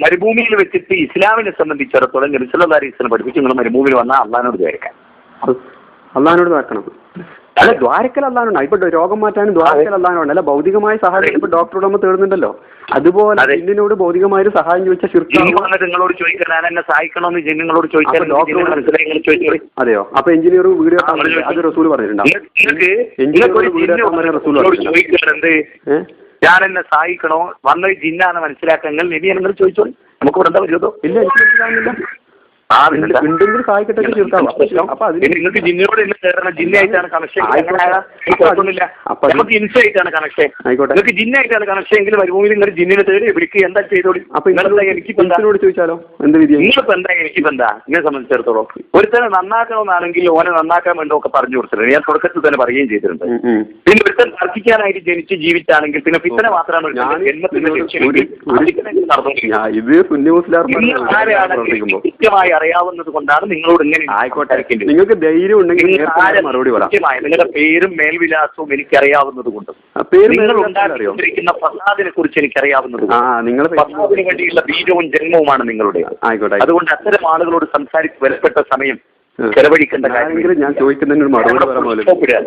മരുഭൂമിയിൽ വെച്ചിട്ട് ഇസ്ലാമിനെ സംബന്ധിച്ചിടത്തോളം നബി സല്ലല്ലാഹു അലൈഹി വസല്ലം പഠിപ്പിച്ചു, നിങ്ങൾ മരുഭൂമിയിൽ വന്നാൽ അള്ളാഹിനോട് ദ്വാരക്കാൻ. അള്ളാഹിനോട് ദ്വാരക്കണം. അല്ല, ദ്വാരക്കൽ അള്ളാഹിനോട്. ഇപ്പൊ രോഗം മാറ്റാനും ദ്വാരക്കൽ അള്ളാഹിനോട്. അല്ല, ഭൗതികമായ സഹായം ഇപ്പൊ ഡോക്ടറോട് നമ്മൾ തേടുന്നുണ്ടല്ലോ, അതുപോലെ ജിന്നിനോട് ഭൗതികമായ സഹായം ചോദിച്ചാൽ ശിർക്കാണ്. നിങ്ങളോട് ചോദിക്കാൻ ഞാൻ എന്നെ സഹായിക്കണമെന്ന് ജിന്നുകളോട് ചോദിച്ചാൽ അതെയോ? അപ്പൊ എഞ്ചിനീയർ വീഡിയോ അത് റസൂൽ പറഞ്ഞിട്ടുണ്ടോ? ചോദിക്കാറുണ്ട് ഞാൻ എന്നെ സഹായിക്കണോ, വന്നത് ജിന്നാണ് മനസ്സിലാക്കങ്ങൾ നബി നിങ്ങൾ ചോദിച്ചോളൂ. നമുക്ക് ഇവിടെ എന്താ വരുമോ? ഇല്ല, എനിക്ക് മനസ്സിലാകുന്നില്ല. ഉണ്ടെങ്കിൽ സഹായിക്കട്ടെ, തീർക്കാവാം. അപ്പൊ നിങ്ങൾക്ക് ജിന്നിനോട് ജിന്നായിട്ടാണ് കണക്ഷൻ, നമുക്ക് ഇൻസായിട്ടാണ് കണക്ഷൻ. നിങ്ങൾക്ക് ജിന്നായിട്ടാണ് കണക്ഷൻ എങ്കിൽ മരുഭൂമിയിൽ നിങ്ങൾ ജിന്നിനെ തേടി വിളിക്കുക, എന്താ ചെയ്തോളി. അപ്പൊ എനിക്കിപ്പോ ചോദിച്ചാലോ എന്ത് വിധി? നിങ്ങളിപ്പോ എന്താ എനിക്കിപ്പോ എന്താ ഇങ്ങനെ സംബന്ധിച്ചിടത്തോളം ഒരുത്തനെ നന്നാക്കണമെന്നാണെങ്കിൽ ഓനെ നന്നാക്കാൻ വേണ്ടി ഒക്കെ പറഞ്ഞു കൊടുത്തിട്ടുണ്ട്. ഞാൻ തുടക്കത്തിൽ തന്നെ പറയുകയും ചെയ്തിട്ടുണ്ട്. പിന്നെ ഒരുത്തൻ തർക്കിക്കാനായിട്ട് ജനിച്ച് ജീവിച്ചാണെങ്കിൽ പിന്നെ പിത്തനെ മാത്രമാണ് കൃത്യമായി അറിയാവുന്നത് കൊണ്ടാണ് നിങ്ങളോട് ഇങ്ങനെ ആയിക്കോട്ടെ. നിങ്ങൾക്ക് ധൈര്യം ഉണ്ടെങ്കിൽ മറുപടി പറയാം. നിങ്ങളുടെ പേരും മേൽവിലാസവും എനിക്കറിയാവുന്നത് കൊണ്ട്, നിങ്ങൾ ഉണ്ടാക്കിയിരിക്കുന്ന ഫസാദിനെ കുറിച്ച് എനിക്കറിയാവുന്നത് കൊണ്ട്, ഫസാദിന് വേണ്ടിയുള്ള ബീജവും ജന്മവുമാണ് നിങ്ങളുടെ. ആയിക്കോട്ടെ. അതുകൊണ്ട് അത്തരം ആളുകളോട് സംസാരിച്ച് വിലപ്പെട്ട സമയം ചെലവഴിക്കേണ്ട കാര്യം ഞാൻ ചോദിക്കുന്നതിന് മറുപടി പറയാൻ.